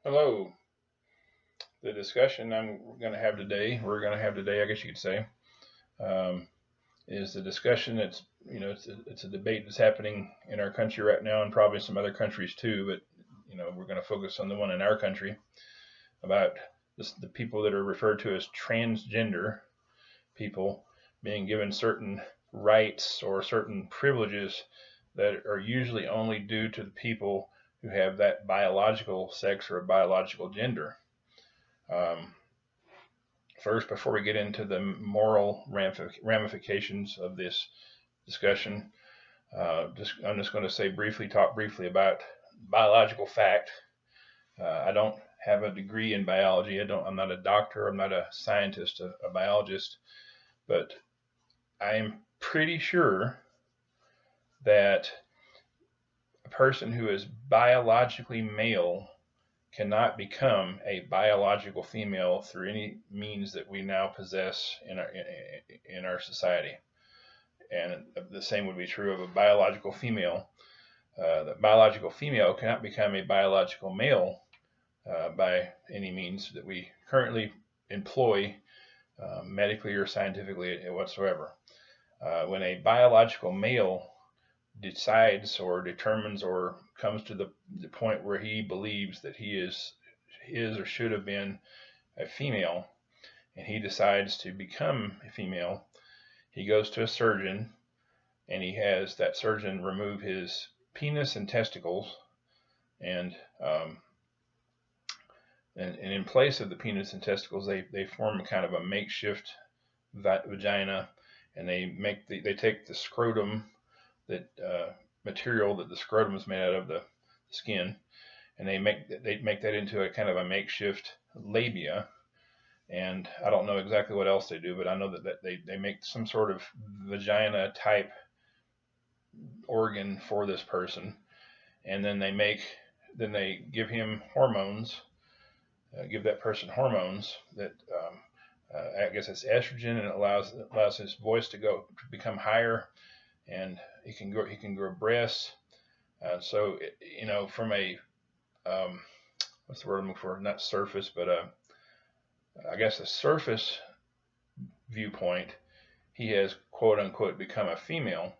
Hello. The discussion we're going to have today, I guess you could say, um, is the discussion it's a debate that's happening in our country right now and probably some other countries too, but, we're going to focus on the one in our country about the people that are referred to as transgender people being given certain rights or certain privileges that are usually only due to the people who have that biological sex or biological gender. Um, First, before we get into the moral ramifications of this discussion, I'm just going to talk briefly about biological fact. I don't have a degree in biology. I'm not a doctor. I'm not a scientist, a biologist, but I am pretty sure that a person who is biologically male cannot become a biological female through any means that we now possess in our society. And the same would be true of a biological female. The biological female cannot become a biological male by any means that we currently employ medically or scientifically whatsoever. When a biological male decides or determines or comes to the point where he believes that he is or should have been a female and he decides to become a female, he goes to a surgeon and he has that surgeon remove his penis and testicles, and and in place of the penis and testicles, they form kind of a makeshift vagina, and they take the scrotum, that material that the scrotum is made out of, the skin, and they make that into a kind of a makeshift labia. And I don't know exactly what else they do, but I know that they make some sort of vagina type organ for this person, and then they give him hormones, give that person hormones that I guess it's estrogen, and it allows his voice to become higher, and he can grow breasts. So from a what's the word I'm looking for? Not surface, but I guess a surface viewpoint, he has quote unquote become a female,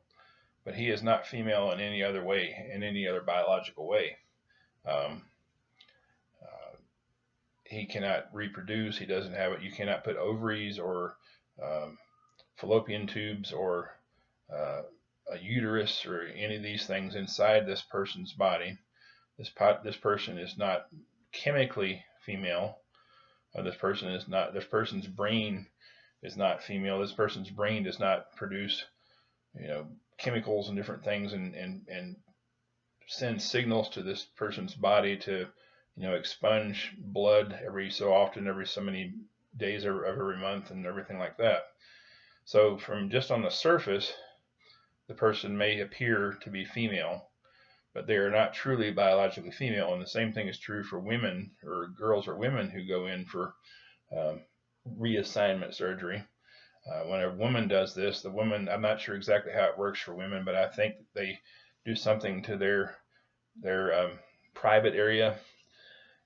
but he is not female in any other way, in any other biological way. Um, uh, he cannot reproduce. He doesn't have it. You cannot put ovaries or um, fallopian tubes or uh, a uterus or any of these things inside this person's body. This person is not chemically female. This person is not. This person's brain is not female. This person's brain does not produce, chemicals and different things, and send signals to this person's body to, expunge blood every so often, every so many days of every month, and everything like that. So from just on the surface, the person may appear to be female, but they are not truly biologically female. And the same thing is true for women or girls or women who go in for um, reassignment surgery. When a woman does this, the woman, I'm not sure exactly how it works for women, but I think they do something to their private area,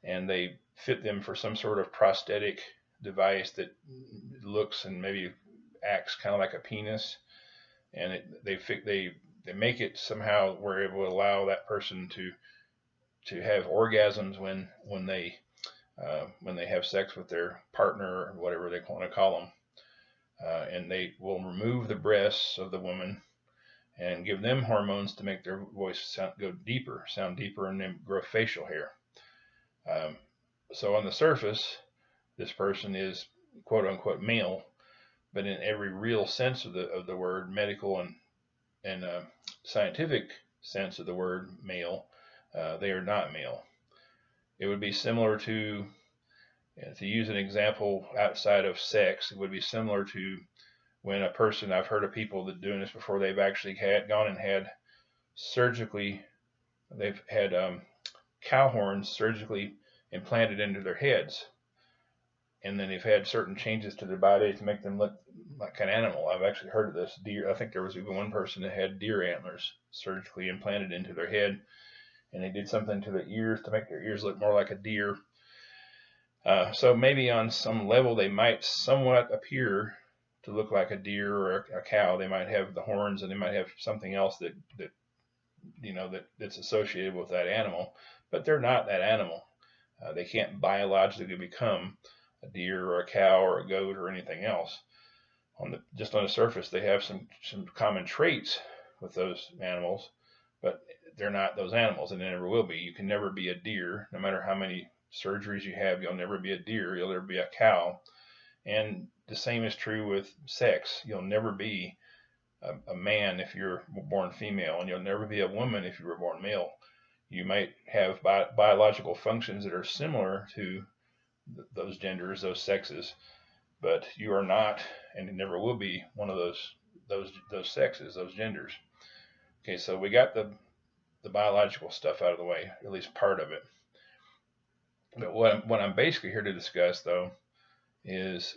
and they fit them for some sort of prosthetic device that looks and maybe acts kind of like a penis, and they make it somehow where it will allow that person to have orgasms when they have sex with their partner or whatever they want to call them, and they will remove the breasts of the woman and give them hormones to make their voice sound deeper, and then grow facial hair. Um, so on the surface, this person is quote unquote male, but in every real sense of the word, medical and scientific sense of the word male, they are not male. It would be similar to use an example outside of sex, it would be similar to when a person, I've heard of people that doing this before, they've actually gone and had surgically, they've had cow horns surgically implanted into their heads, and then they've had certain changes to their body to make them look like an animal. I've actually heard of this. Deer. I think there was even one person that had deer antlers surgically implanted into their head, and they did something to their ears to make their ears look more like a deer. So maybe on some level they might somewhat appear to look like a deer or a cow. They might have the horns, and they might have something else that's associated with that animal, but they're not that animal. They can't biologically become a deer or a cow or a goat or anything else. Just on the surface, they have some common traits with those animals, but they're not those animals, and they never will be. You can never be a deer, no matter how many surgeries you have. You'll never be a deer. You'll never be a cow. And the same is true with sex. You'll never be a man if you're born female, and you'll never be a woman if you were born male. You might have biological functions that are similar to those genders, those sexes, but you are not, and it never will be, one of those sexes, those genders. Okay, so we got the biological stuff out of the way, at least part of it. But what I'm basically here to discuss, though, is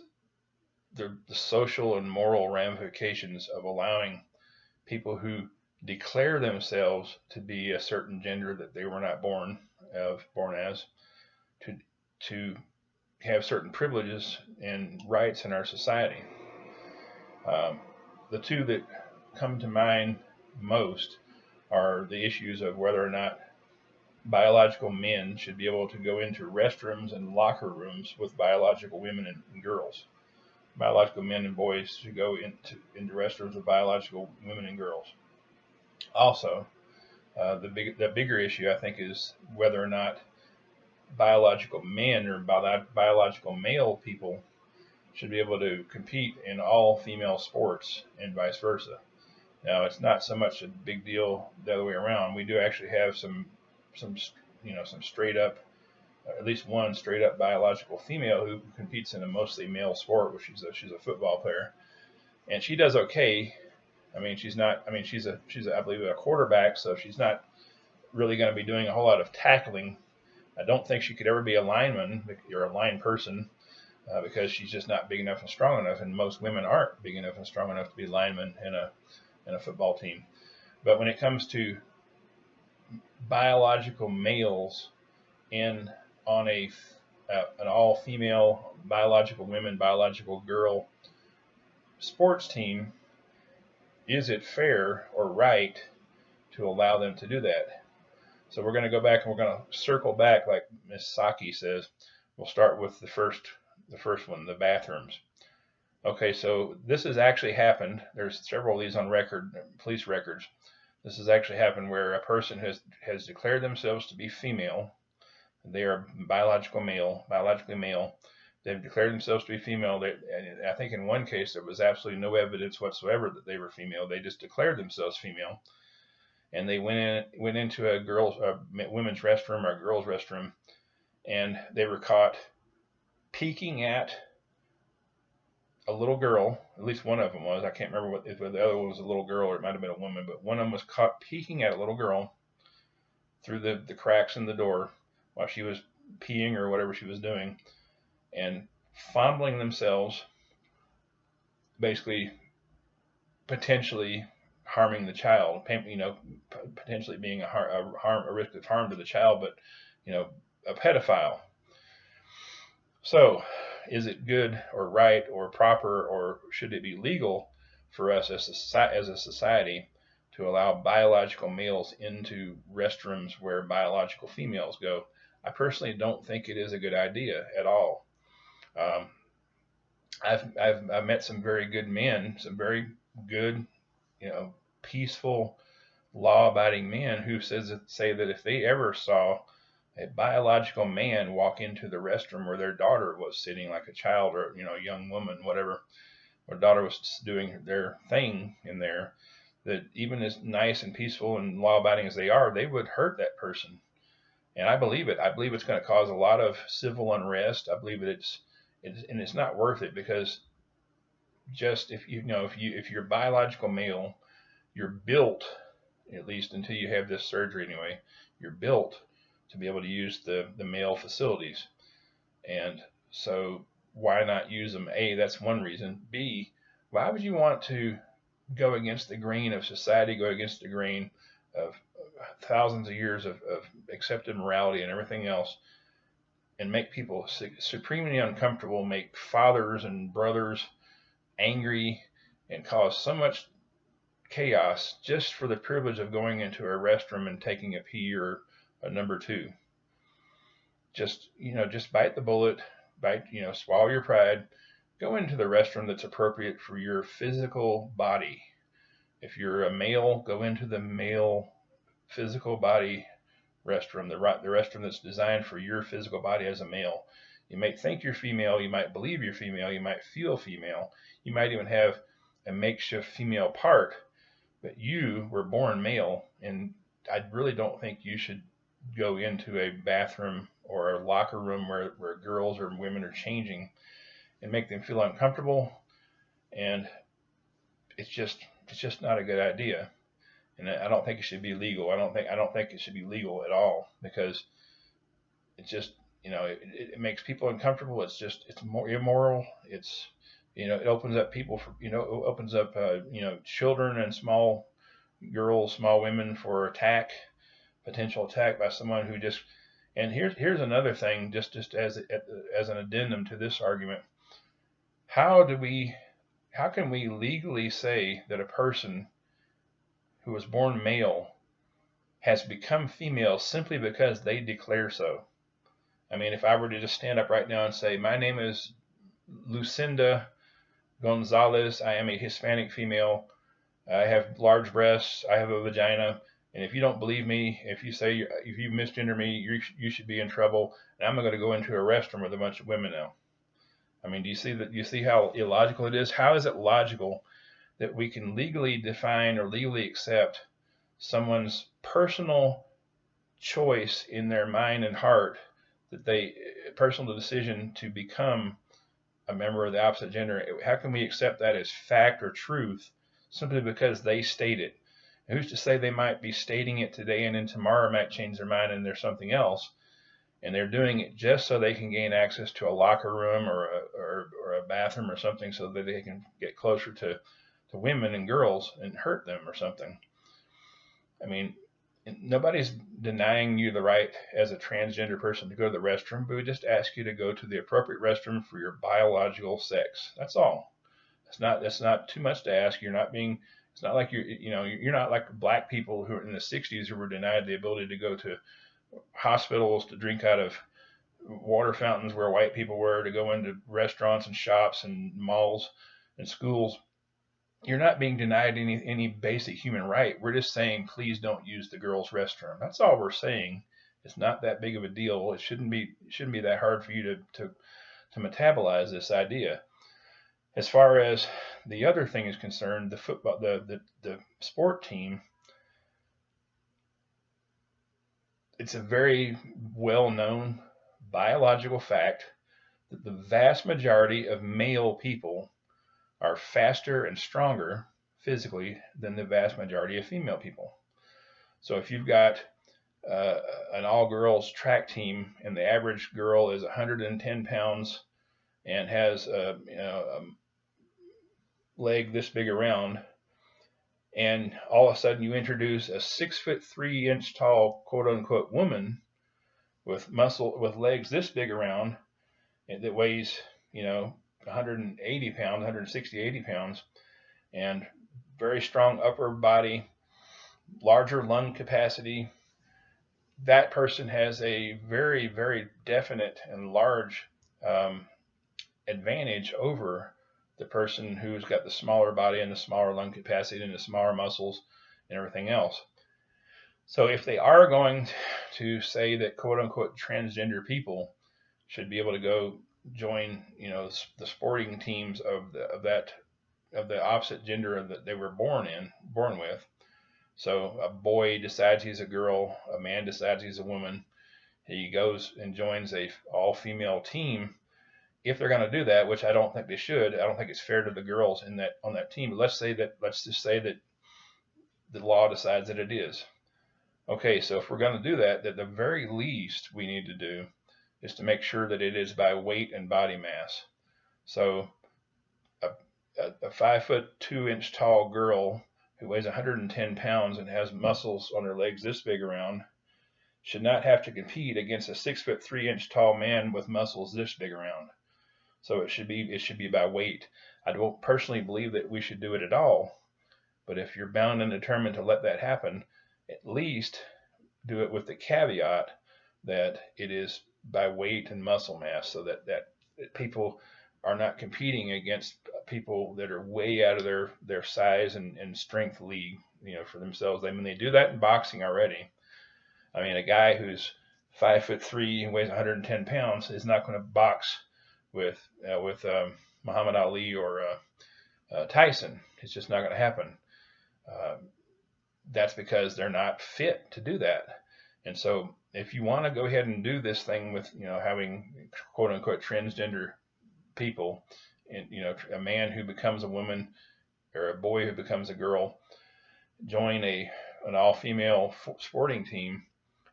the social and moral ramifications of allowing people who declare themselves to be a certain gender that they were not born as, to have certain privileges and rights in our society. The two that come to mind most are the issues of whether or not biological men should be able to go into restrooms and locker rooms with biological women and girls. Biological men and boys should go into restrooms with biological women and girls. Also, the bigger issue, I think, is whether or not biological men or biological male people should be able to compete in all female sports and vice versa. Now, it's not so much a big deal the other way around. We do actually have some straight up, at least one straight up biological female who competes in a mostly male sport, which she's a football player, and she does okay. I mean, she's I believe a quarterback, so she's not really going to be doing a whole lot of tackling. I don't think she could ever be a lineman or a line person because she's just not big enough and strong enough, and most women aren't big enough and strong enough to be linemen in a football team. But when it comes to biological males on an all female biological women, biological girl sports team, is it fair or right to allow them to do that? So we're going to go back and we're going to circle back, like Miss Saki says. We'll start with the first one, the bathrooms. Okay, so this has actually happened. There's several of these on record, police records. This has actually happened where a person has declared themselves to be female. They are biologically male. They've declared themselves to be female. And I think in one case there was absolutely no evidence whatsoever that they were female. They just declared themselves female, and they went into a women's restroom or a girls' restroom, and they were caught peeking at a little girl. At least one of them was. I can't remember if the other one was a little girl or it might have been a woman, but one of them was caught peeking at a little girl through the cracks in the door while she was peeing or whatever she was doing, and fondling themselves, basically potentially harming the child, potentially being a risk of harm to the child, but a pedophile. So, is it good or right or proper, or should it be legal for us as a society to allow biological males into restrooms where biological females go? I personally don't think it is a good idea at all. I've met some very good men, some very good, peaceful, law-abiding men who say that if they ever saw a biological man walk into the restroom where their daughter was sitting, like a child or a young woman, whatever, or daughter was doing their thing in there, that even as nice and peaceful and law-abiding as they are, they would hurt that person. And I believe it. I believe it's going to cause a lot of civil unrest. I believe it's not worth it, because just if you're biological male, you're built, at least until you have this surgery anyway, you're built to be able to use the male facilities. And so why not use them? A, that's one reason. B, why would you want to go against the grain of society, go against the grain of thousands of years of accepted morality and everything else, and make people supremely uncomfortable, make fathers and brothers angry, and cause so much chaos just for the privilege of going into a restroom and taking a pee or a number two. Just bite the bullet, swallow your pride, go into the restroom that's appropriate for your physical body. If you're a male, go into the male physical body restroom, the restroom that's designed for your physical body as a male. You might think you're female, you might believe you're female, you might feel female, you might even have a makeshift female part, but you were born male, and I really don't think you should go into a bathroom or a locker room where girls or women are changing and make them feel uncomfortable. And it's just not a good idea. And I don't think it should be legal. I don't think it should be legal at all, because it's just, it makes people uncomfortable. It's more immoral. It opens up people for, it opens up, children and small girls, small women for potential attack by someone who just. And here's another thing, just as an addendum to this argument. How can we legally say that a person who was born male has become female simply because they declare so? I mean, if I were to just stand up right now and say, my name is Lucinda Gonzalez, I am a Hispanic female, I have large breasts, I have a vagina, and if you don't believe me, if you misgender me, you should be in trouble, and I'm going to go into a restroom with a bunch of women now. I mean, do you see how illogical it is? How is it logical that we can legally define or legally accept someone's personal choice in their mind and heart, personal decision to become a member of the opposite gender? How can we accept that as fact or truth simply because they state it? And who's to say they might be stating it today and then tomorrow might change their mind and there's something else, and they're doing it just so they can gain access to a locker room or a bathroom or something, so that they can get closer to women and girls and hurt them or something. I mean, nobody's denying you the right as a transgender person to go to the restroom, but we just ask you to go to the appropriate restroom for your biological sex. That's all. That's not too much to ask. It's not like you're not like black people who were in the 60s who were denied the ability to go to hospitals, to drink out of water fountains where white people were, to go into restaurants and shops and malls and schools. You're not being denied any basic human right. We're just saying, please don't use the girls' restroom. That's all we're saying. It's not that big of a deal. It shouldn't be that hard for you to metabolize this idea. As far as the other thing is concerned, the sport team, it's a very well-known biological fact that the vast majority of male people are faster and stronger physically than the vast majority of female people. So if you've got an all-girls track team and the average girl is 110 pounds and has a leg this big around, and all of a sudden you introduce a 6'3" tall quote-unquote woman with legs this big around, that weighs 180 pounds, 160, 80 pounds, and very strong upper body, larger lung capacity, that person has a very, very definite and large advantage over the person who's got the smaller body and the smaller lung capacity and the smaller muscles and everything else. So if they are going to say that quote-unquote transgender people should be able to go join, the sporting teams of the opposite gender that they were born with. So a boy decides he's a girl, a man decides he's a woman. He goes and joins a all-female team. If they're going to do that, which I don't think they should, I don't think it's fair to the girls on that team. But let's just say that the law decides that it is. Okay, so if we're going to do that, at the very least we need to do is to make sure that it is by weight and body mass. So a 5'2" tall girl who weighs 110 pounds and has muscles on their legs this big around should not have to compete against a 6'3" tall man with muscles this big around. So it should be by weight. I don't personally believe that we should do it at all, but if you're bound and determined to let that happen, at least do it with the caveat that it is by weight and muscle mass, so that people are not competing against people that are way out of their size and strength league, for themselves. They do that in boxing already. I mean, a guy who's 5'3" and weighs 110 pounds is not going to box with Muhammad Ali or Tyson. It's just not going to happen. Uh, that's because they're not fit to do that. And so, if you want to go ahead and do this thing with having quote unquote transgender people, and a man who becomes a woman or a boy who becomes a girl, join an all female sporting team,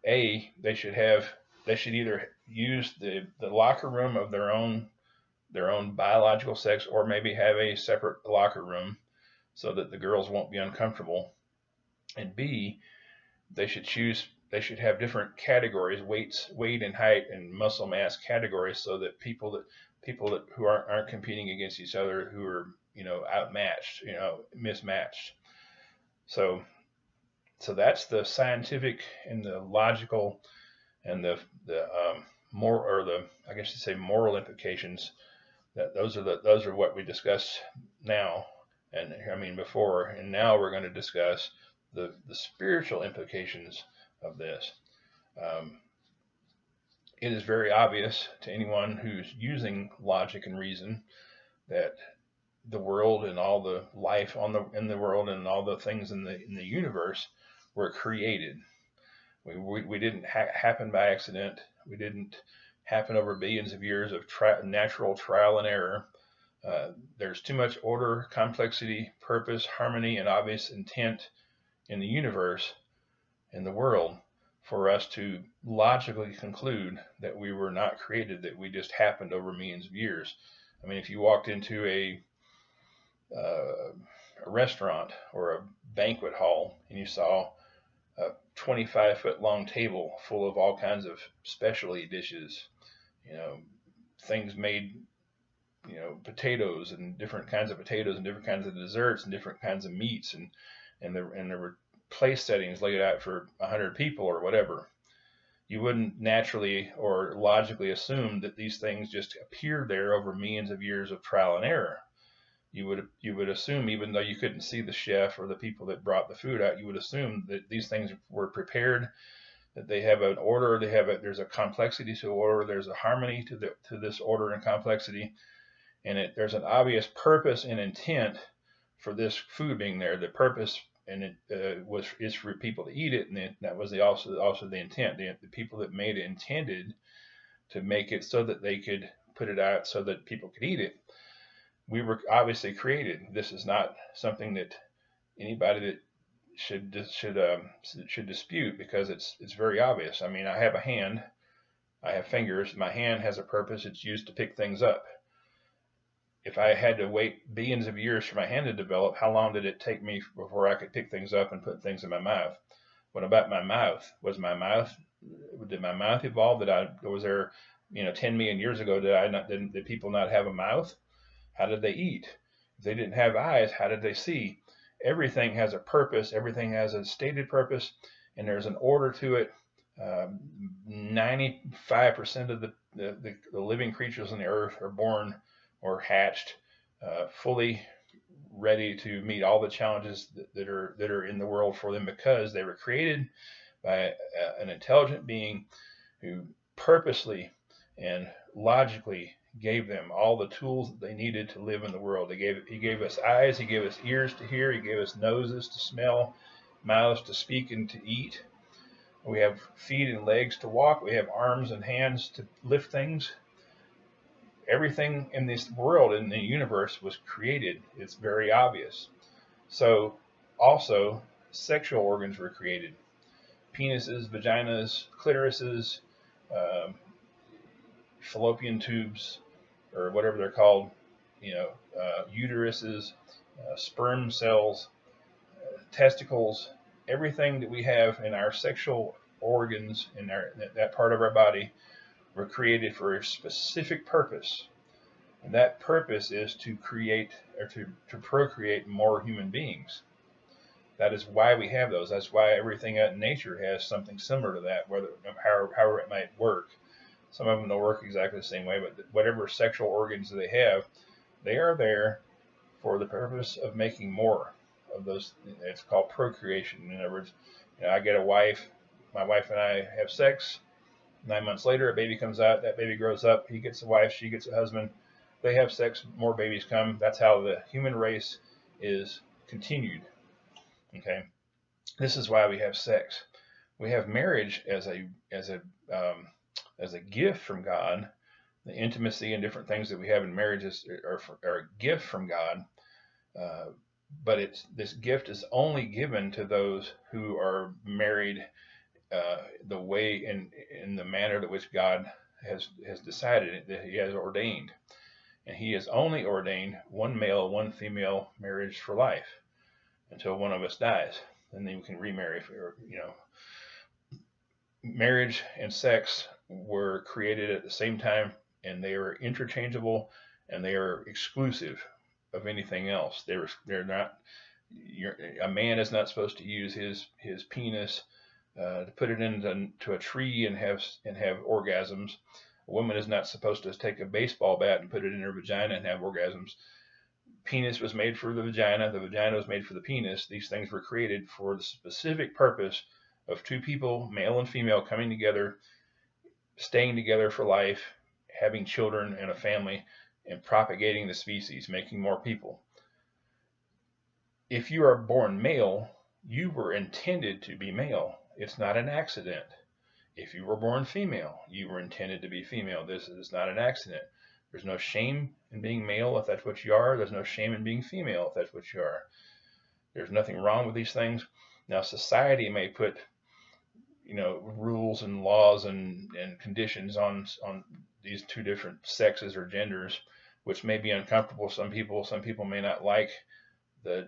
they should either use the locker room of their own biological sex, or maybe have a separate locker room so that the girls won't be uncomfortable. And B, they should have different categories, weight and height and muscle mass categories, so that people that who aren't competing against each other, who are outmatched, mismatched. So that's the scientific and the logical and the more, or the, I guess you say, moral implications. Those are what we discuss now, and I mean before, and now we're going to discuss the spiritual implications of this. It is very obvious to anyone who's using logic and reason that the world and all the life in the world and all the things in the universe were created. We didn't happen by accident. We didn't happen over billions of years of natural trial and error. There's too much order, complexity, purpose, harmony, and obvious intent in the universe, in the world, for us to logically conclude that we were not created, that we just happened over millions of years. I mean, if you walked into a restaurant or a banquet hall and you saw a 25-foot long table full of all kinds of specialty dishes, things made, potatoes and different kinds of potatoes and different kinds of desserts and different kinds of meats, and there were place settings laid out for 100 people or whatever. You wouldn't naturally or logically assume that these things just appeared there over millions of years of trial and error. You would assume, even though you couldn't see the chef or the people that brought the food out, you would assume that these things were prepared, that they have an order, there's a complexity to order, there's a harmony to this order and complexity, and there's an obvious purpose and intent for this food being there. The purpose and it is for people to eat it, and that was also the intent. The people that made it intended to make it so that they could put it out so that people could eat it. We were obviously created. This is not something that anybody that should dispute, because it's very obvious. I mean, I have a hand, I have fingers. My hand has a purpose. It's used to pick things up. If I had to wait billions of years for my hand to develop, how long did it take me before I could pick things up and put things in my mouth? What about my mouth? Did my mouth evolve? Was there 10 million years ago, did people not have a mouth? How did they eat? If they didn't have eyes, how did they see? Everything has a purpose. Everything has a stated purpose, and there's an order to it. 95% of the living creatures on the earth are born or hatched fully ready to meet all the challenges that are in the world for them, because they were created by an intelligent being who purposely and logically gave them all the tools that they needed to live in the world. He gave us eyes, he gave us ears to hear, he gave us noses to smell, mouths to speak and to eat. We have feet and legs to walk. We have arms and hands to lift things. Everything in this world, in the universe, was created. It's very obvious. So also, sexual organs were created. Penises, vaginas, clitorises, fallopian tubes, or whatever they're called, uteruses, sperm cells, testicles, everything that we have in our sexual organs in that part of our body were created for a specific purpose. And that purpose is to create or to procreate more human beings. That is why we have those. That's why everything out in nature has something similar to that, however it might work. Some of them don't work exactly the same way, but whatever sexual organs they have, they are there for the purpose of making more of those. It's called procreation. In other words, I get a wife, my wife and I have sex. 9 months later, a baby comes out. That baby grows up. He gets a wife. She gets a husband. They have sex. More babies come. That's how the human race is continued. Okay, this is why we have sex. We have marriage as a gift from God. The intimacy and different things that we have in marriage are a gift from God. But this gift is only given to those who are married the way in the manner that which God has decided that He has ordained, and He has only ordained one male, one female marriage for life until one of us dies, and then we can remarry. Marriage and sex were created at the same time, and they are interchangeable, and they are exclusive of anything else. They're not. A man is not supposed to use his penis to put it into a tree and have orgasms. A woman is not supposed to take a baseball bat and put it in her vagina and have orgasms. Penis was made for the vagina was made for the penis. These things were created for the specific purpose of two people, male and female, coming together, staying together for life, having children and a family, and propagating the species, making more people. If you are born male, you were intended to be male. It's not an accident. If you were born female, you were intended to be female. This is not an accident. There's no shame in being male if that's what you are. There's no shame in being female if that's what you are. There's nothing wrong with these things. Now, society may put, rules and laws and conditions on these two different sexes or genders, which may be uncomfortable. Some people may not like the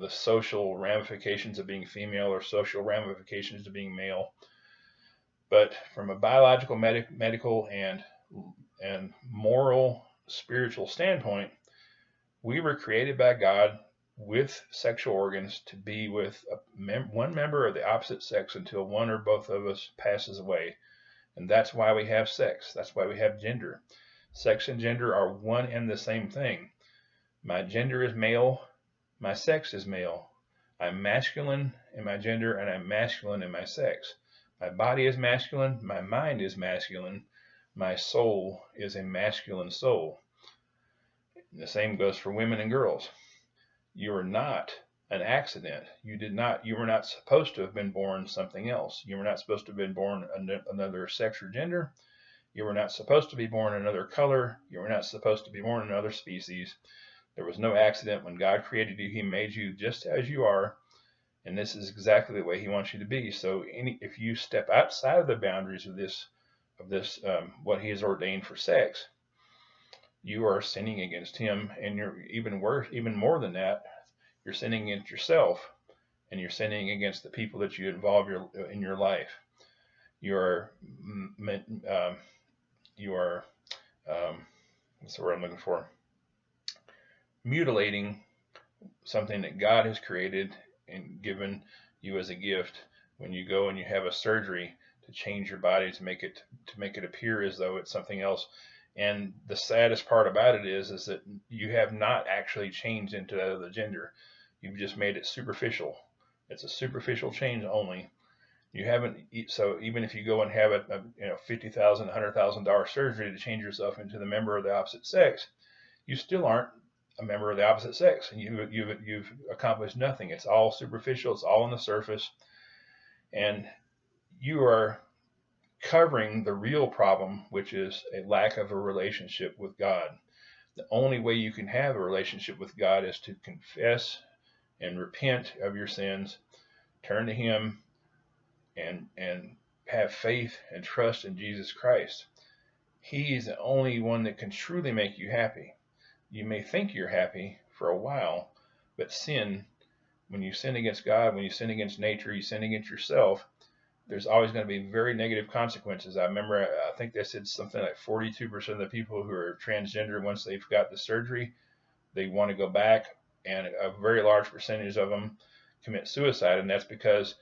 social ramifications of being female or social ramifications of being male. But from a biological, medical, and moral, spiritual standpoint, we were created by God with sexual organs to be with one member of the opposite sex until one or both of us passes away. And that's why we have sex. That's why we have gender. Sex and gender are one and the same thing. My gender is male. My sex is male. I'm masculine in my gender, and I'm masculine in my sex. My body is masculine. My mind is masculine. My soul is a masculine soul. And the same goes for women and girls. You are not an accident. You were not supposed to have been born something else. You were not supposed to have been born another sex or gender. You were not supposed to be born another color. You were not supposed to be born another species. There was no accident. When God created you, He made you just as you are, and this is exactly the way He wants you to be. So, if you step outside of the boundaries of this, what He has ordained for sex, you are sinning against Him, and you're even more than that. You're sinning against yourself, and you're sinning against the people that you involve in your life. You are what's the word I'm looking for? Mutilating something that God has created and given you as a gift when you go and you have a surgery to change your body to make it appear as though it's something else. And the saddest part about it is that you have not actually changed into that other gender. You've just made it superficial. It's a superficial change only. You haven't. So even if you go and have a $50,000, $100,000 surgery to change yourself into the member of the opposite sex, you still aren't a member of the opposite sex, and you've accomplished nothing. It's all superficial. It's all on the surface, and you are covering the real problem, which is a lack of a relationship with God. The only way you can have a relationship with God is to confess and repent of your sins, turn to Him, and have faith and trust in Jesus Christ. He is the only one that can truly make you happy. You may think you're happy for a while, but sin When you sin against God, when you sin against nature, you sin against yourself, there's always going to be very negative consequences. I remember, I think they said something like 42% of the people who are transgender, once they've got the surgery, they want to go back, and a very large percentage of them commit suicide, and that's because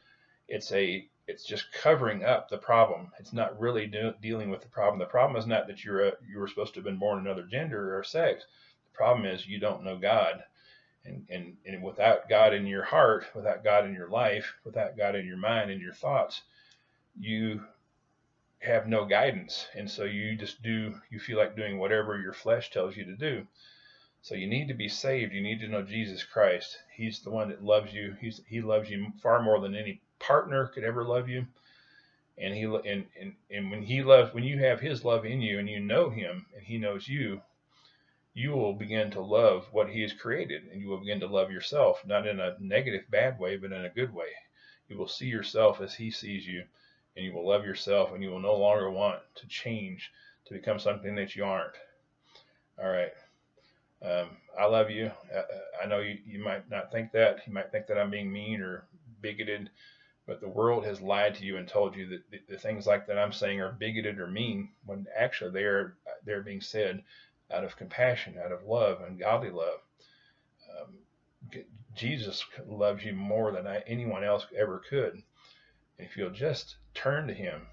it's just covering up the problem. It's not really dealing with the problem. The problem is not that you were supposed to have been born another gender or sex. The problem is you don't know God, and without God in your heart, without God in your life, without God in your mind and your thoughts, you have no guidance, and so you feel like doing whatever your flesh tells you to do. So you need to be saved. You need to know Jesus Christ. He's the one that loves you. He loves you far more than any partner could ever love you. And when you have his love in you and you know him and he knows you, you will begin to love what he has created, and you will begin to love yourself, not in a negative, bad way, but in a good way. You will see yourself as he sees you, and you will love yourself, and you will no longer want to change to become something that you aren't. All right. I love you. I know you might not think that. You might think that I'm being mean or bigoted, but the world has lied to you and told you that the things like that I'm saying are bigoted or mean, when actually they're being said out of compassion, out of love and godly love. Um, Jesus loves you more than anyone else ever could. If you'll just turn to him,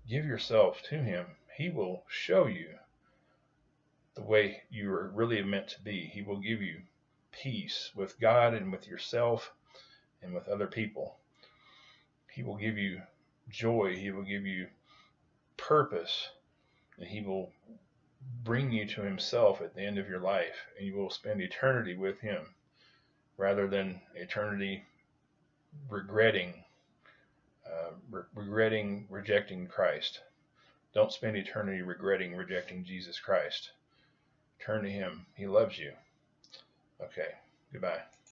give yourself to him, he will show you the way you are really meant to be. He will give you peace with God and with yourself and with other people. He will give you joy. He will give you purpose, and he will bring you to himself at the end of your life, and you will spend eternity with him rather than eternity regretting rejecting Christ. Don't spend eternity regretting rejecting Jesus Christ. Turn to him. He loves you. Okay. Goodbye.